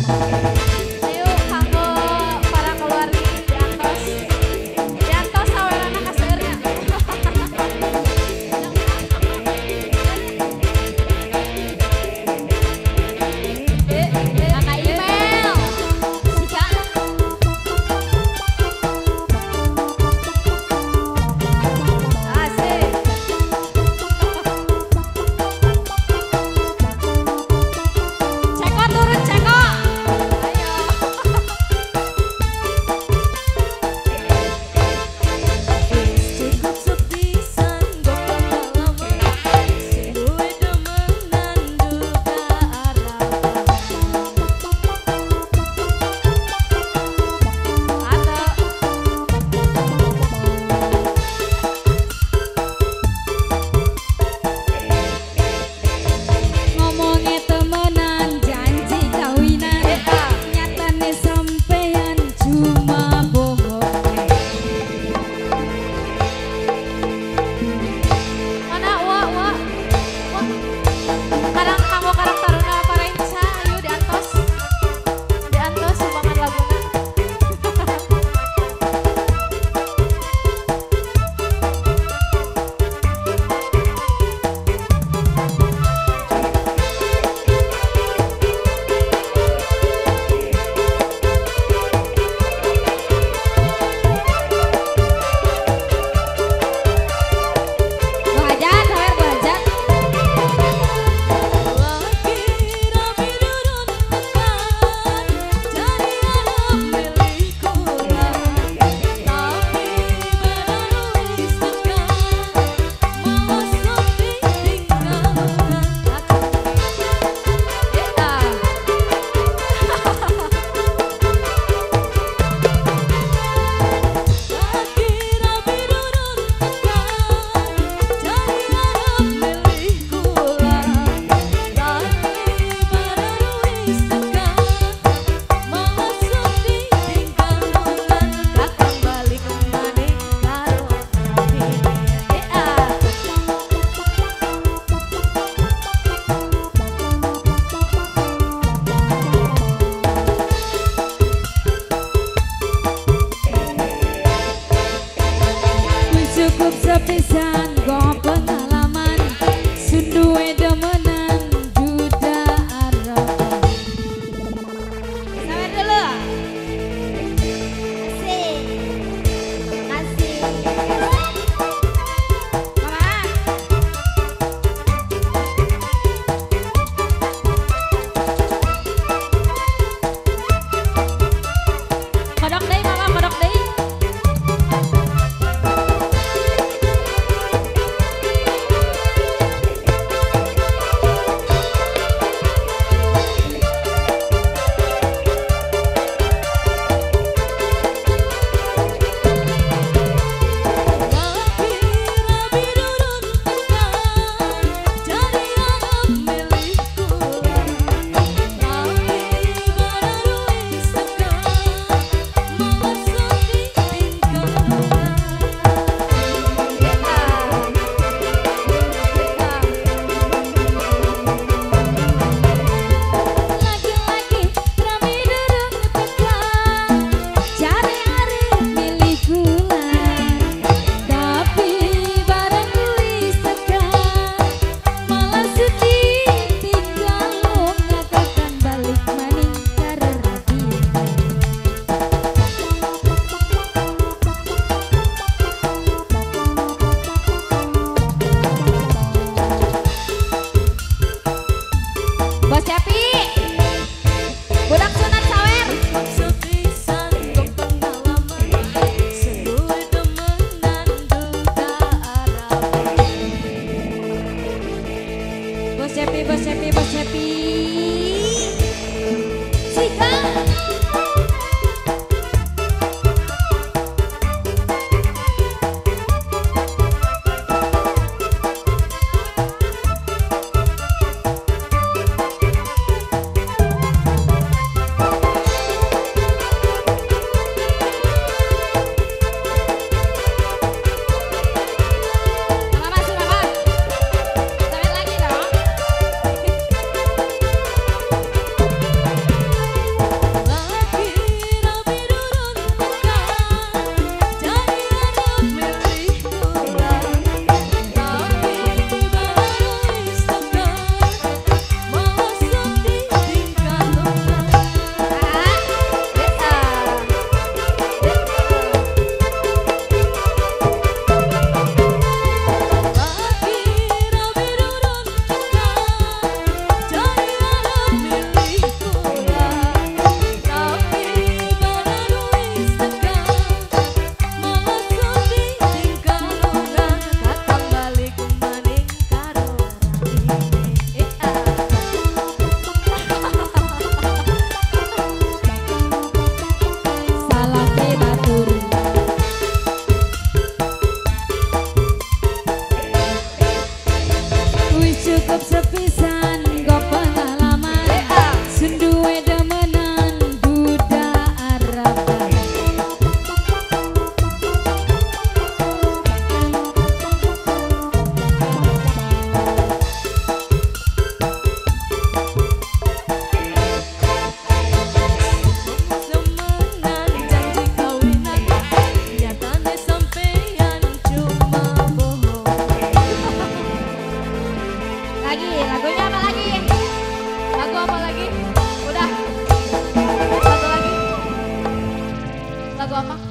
Ayo kanggo para keluarga diantos sawerana kaseurnya. Kakak email. Sika. Asik. Ceko turun ceko. Ayo. Cukup sepisan gong pengalaman Seduwe demenan duka ngomongnya temenan janji kawinan nyatane sampean cuma bohong Mana wa. Karang kanggo karang taruna Parainsa ayo diantos. Diantos sumbangan laguna. Wajan, sawer wajan lagi rapi durun tekan jadi alam milikku tapi baru istekan mau sedih tinggalkan aku lagi rapi durun tekan jadi alam milikku tapi baru istekan mau sedih tinggalkan Kakang balik maneh karo cukup sepisan gong pengalaman sunduwe demenan duda arapan Sawer dulu. Asik. Mama. Kodok deui mama, kodok deui. lagi rapi durun tekan jadi alam milikku tapi baru istekan mau sedih tinggalkan lagi-lagi rapi durun tekan cari hari milikku tapi barang istekan malah sedih tinggal ngatakan balik maning karo rapi Bos Cepi. Budak sunat sawer. sepisan gong pengalaman seduwe demenan duka arapan Bos Cepi, Bos Cepi, Bos Cepi. Sika Mama masuk mama. Sawer lagi dong. Cukup sepisan go pengalaman Senduwe demenan Duda Araban Semenan janji kawinan Nyatane sampeyan cuma bohong Lagi, lagunya apa lagi? Lagu apa lagi? Udah. Satu lagi. Lagu apa?